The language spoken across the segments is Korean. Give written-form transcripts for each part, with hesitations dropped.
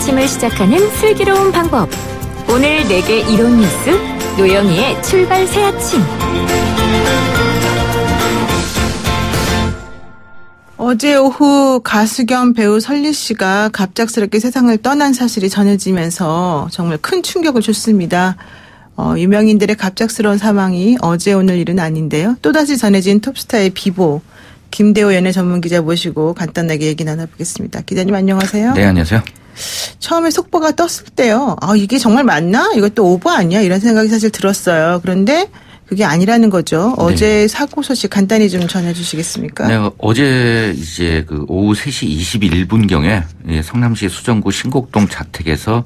아침을 시작하는 슬기로운 방법. 오늘 내게 이런 뉴스, 노영희의 출발 새 아침. 어제 오후 가수 겸 배우 설리 씨가 갑작스럽게 세상을 떠난 사실이 전해지면서 정말 큰 충격을 줬습니다. 유명인들의 갑작스러운 사망이 어제 오늘 일은 아닌데요. 또다시 전해진 톱스타의 비보, 김대호 연예 전문기자 모시고 간단하게 얘기 나눠보겠습니다. 기자님 안녕하세요. 네, 안녕하세요. 처음에 속보가 떴을 때요. 이게 정말 맞나? 이것도 오버 아니야? 이런 생각이 사실 들었어요. 그런데 그게 아니라는 거죠. 어제 네. 사고 소식 간단히 좀 전해주시겠습니까? 네, 어제 이제 오후 3시 21분경에 성남시 수정구 신곡동 자택에서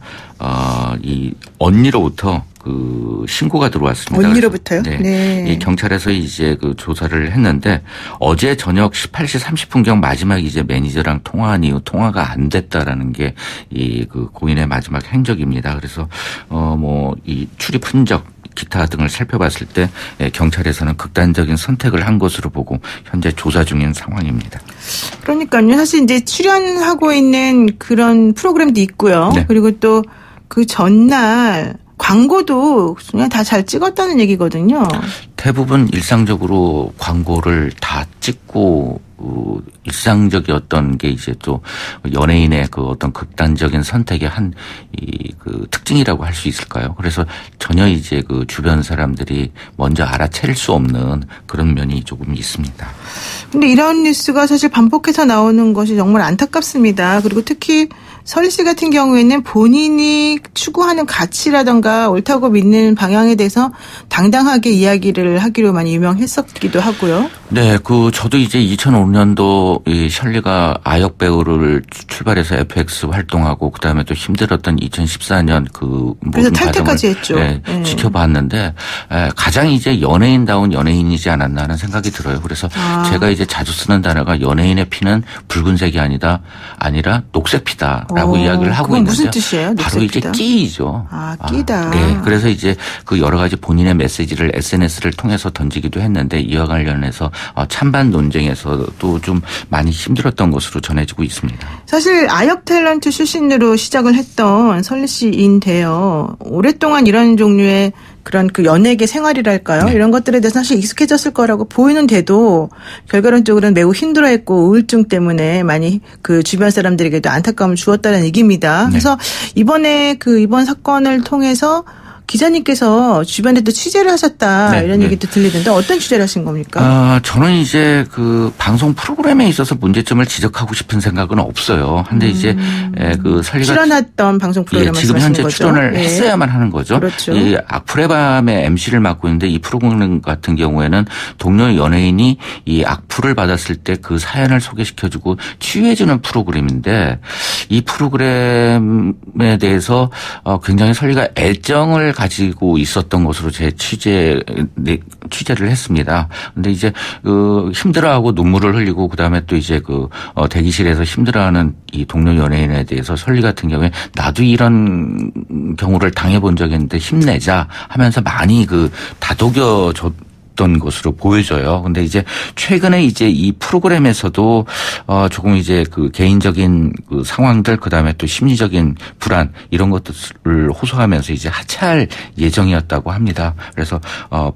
이 언니로부터 신고가 들어왔습니다. 언니로부터요? 네. 네. 이 경찰에서 이제 조사를 했는데 어제 저녁 18시 30분경 마지막 이제 매니저랑 통화한 이후 통화가 안 됐다라는 게 이 고인의 마지막 행적입니다. 그래서 이 출입 흔적 기타 등을 살펴봤을 때 경찰에서는 극단적인 선택을 한 것으로 보고 현재 조사 중인 상황입니다. 그러니까요. 사실 이제 출연하고 있는 그런 프로그램도 있고요. 네. 그리고 또 그 전날 광고도 그냥 다 잘 찍었다는 얘기거든요. 대부분 일상적으로 광고를 다 찍고 일상적이었던 게 이제 또 연예인의 어떤 극단적인 선택의 한 특징이라고 할 수 있을까요? 그래서 전혀 이제 주변 사람들이 먼저 알아챌 수 없는 그런 면이 조금 있습니다. 근데 이런 뉴스가 사실 반복해서 나오는 것이 정말 안타깝습니다. 그리고 특히 설리 씨 같은 경우에는 본인이 추구하는 가치라든가 옳다고 믿는 방향에 대해서 당당하게 이야기를 하기로 많이 유명했었기도 하고요. 네, 저도 이제 2005년도 이 설리가 아역 배우를 출발해서 FX 활동하고 그다음에 또 힘들었던 2014년 그래서 탈퇴까지 했죠. 네, 지켜봤는데 가장 이제 연예인다운 연예인이지 않았나 하는 생각이 들어요. 그래서 제가 이제 자주 쓰는 단어가 연예인의 피는 붉은색이 아니라 녹색피다라고 이야기를 하고 있는데요. 무슨 뜻이에요? 녹색피다? 바로 이제 끼이죠. 끼다. 네, 그래서 이제 여러 가지 본인의 메시지를 SNS를 통해서 던지기도 했는데 이와 관련해서 찬반 논쟁에서도 좀 많이 힘들었던 것으로 전해지고 있습니다. 사실 아역 탤런트 출신으로 시작을 했던 설리 씨인데요. 오랫동안 이런 종류의 그런 연예계 생활이랄까요? 네. 이런 것들에 대해서 사실 익숙해졌을 거라고 보이는데도 결과론적으로는 매우 힘들어했고 우울증 때문에 많이 주변 사람들에게도 안타까움을 주었다는 얘기입니다. 네. 그래서 이번에 이번 사건을 통해서 기자님께서 주변에도 취재를 하셨다 이런 얘기도 들리던데 어떤 취재를 하신 겁니까? 저는 이제 방송 프로그램에 있어서 문제점을 지적하고 싶은 생각은 없어요. 근데 이제 설리가 출연했던 방송 프로그램 지금 현재 거죠? 출연을 했어야만 하는 거죠. 그렇죠. 이 악플의 밤의 MC를 맡고 있는데 이 프로그램 같은 경우에는 동료 연예인이 이 악플을 받았을 때 그 사연을 소개시켜주고 치유해주는 프로그램인데 이 프로그램에 대해서 굉장히 설리가 애정을 가지고 있었던 것으로 제 취재를 했습니다. 근데 이제 힘들어하고 눈물을 흘리고 그다음에 또 이제 대기실에서 힘들어하는 이 동료 연예인에 대해서 설리 같은 경우에 나도 이런 경우를 당해본 적이 있는데 힘내자 하면서 많이 다독여 던 것으로 보여져요. 근데 이제 최근에 이제 이 프로그램에서도 조금 이제 개인적인 상황들 그다음에 또 심리적인 불안 이런 것들을 호소하면서 이제 하차할 예정이었다고 합니다. 그래서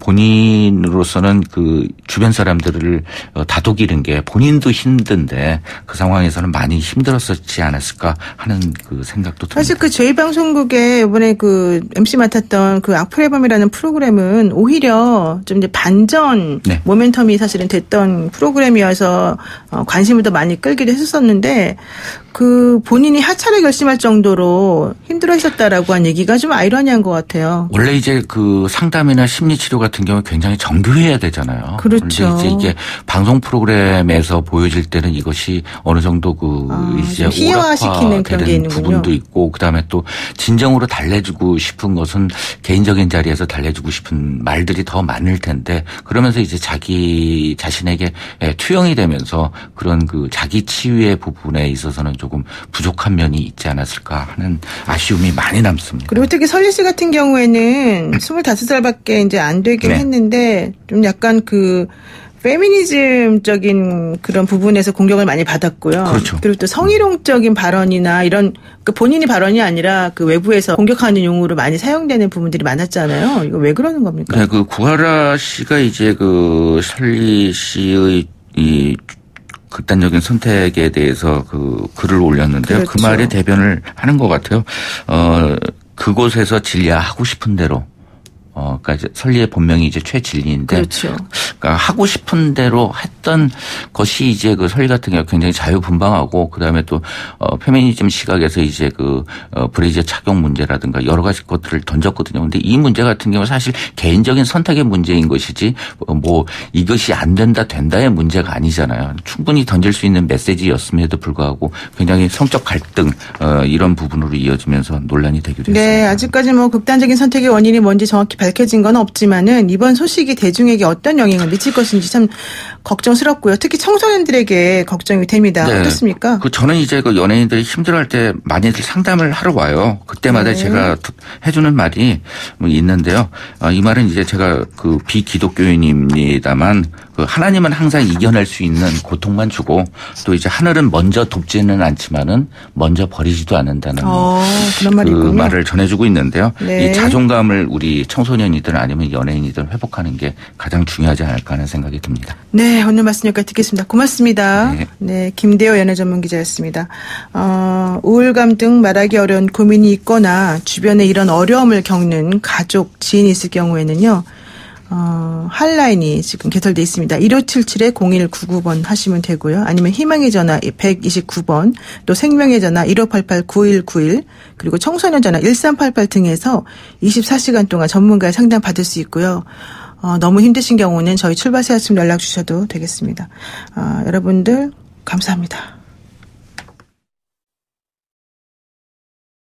본인으로서는 주변 사람들을 다독이는 게 본인도 힘든데 그 상황에서는 많이 힘들었었지 않았을까 하는 생각도 듭니다. 사실 저희 방송국에 이번에 MC 맡았던 악플의 밤이라는 프로그램은 오히려 좀 이제 반전 모멘텀이 사실은 됐던 프로그램이어서 관심을 더 많이 끌기도 했었는데 본인이 하차를 결심할 정도로 힘들어하셨다라고 한 얘기가 좀 아이러니한 것 같아요. 원래 이제 상담이나 심리치료 같은 경우 굉장히 정교해야 되잖아요. 그렇죠. 그런데 이제 이게 방송 프로그램에서 보여질 때는 이것이 어느 정도 이제 희화시키는 그런 게 있는군요. 부분도 있고 그다음에 또 진정으로 달래주고 싶은 것은 개인적인 자리에서 달래주고 싶은 말들이 더 많을 텐데 그러면서 이제 자기 자신에게 투영이 되면서 그런 자기 치유의 부분에 있어서는 조금 부족한 면이 있지 않았을까 하는 아쉬움이 많이 남습니다. 그리고 특히 설리 씨 같은 경우에는 25살밖에 이제 안 되긴 했는데 좀 약간 페미니즘적인 그런 부분에서 공격을 많이 받았고요. 그렇죠. 그리고 또 성희롱적인 발언이나 이런 그 본인이 발언이 아니라 그 외부에서 공격하는 용어로 많이 사용되는 부분들이 많았잖아요. 이거 왜 그러는 겁니까? 네, 그 구하라 씨가 이제 그 설리 씨의 이 극단적인 선택에 대해서 그 글을 올렸는데요. 그렇죠. 그 말에 대변을 하는 것 같아요. 그곳에서 진리야 하고 싶은 대로. 그러니까 이제 설리의 본명이 이제 최진리인데. 그렇죠. 그러니까 하고 싶은 대로 했던 것이 이제 그 설리 같은 경우 굉장히 자유분방하고 그다음에 또 페미니즘 시각에서 이제 그 브레이저 착용 문제라든가 여러 가지 것들을 던졌거든요. 근데 이 문제 같은 경우 사실 개인적인 선택의 문제인 것이지 뭐 이것이 안 된다 된다의 문제가 아니잖아요. 충분히 던질 수 있는 메시지였음에도 불구하고 굉장히 성적 갈등 이런 부분으로 이어지면서 논란이 되기도 했습니다. 네, 아직까지 뭐 극단적인 선택의 원인이 뭔지 정확히 밝혀진 건 없지만은 이번 소식이 대중에게 어떤 영향을 미칠 것인지 참 걱정스럽고요. 특히 청소년들에게 걱정이 됩니다. 네. 어떻습니까? 저는 이제 그 연예인들이 힘들어할 때 많이들 상담을 하러 와요. 그때마다 네. 제가 해주는 말이 있는데요. 이 말은 이제 제가 그 비기독교인입니다만 그 하나님은 항상 이겨낼 수 있는 고통만 주고 또 이제 하늘은 먼저 돕지는 않지만은 먼저 버리지도 않는다는 그런 말이 그 있군요. 말을 전해주고 있는데요. 네. 이 자존감을 우리 청소년이든 아니면 연예인이든 회복하는 게 가장 중요하지 않을까 하는 생각이 듭니다. 네, 오늘 말씀 여기까지 듣겠습니다. 고맙습니다. 네. 네, 김대호 연예전문기자였습니다. 우울감 등 말하기 어려운 고민이 있거나 주변에 이런 어려움을 겪는 가족, 지인이 있을 경우에는요. 핫라인이 지금 개설돼 있습니다. 1577-0199번 하시면 되고요. 아니면 희망의 전화 129번, 또 생명의 전화 1588-9191, 그리고 청소년 전화 1388 등에서 24시간 동안 전문가의 상담 받을 수 있고요. 너무 힘드신 경우는 저희 출발새 아침 연락 주셔도 되겠습니다. 여러분들 감사합니다.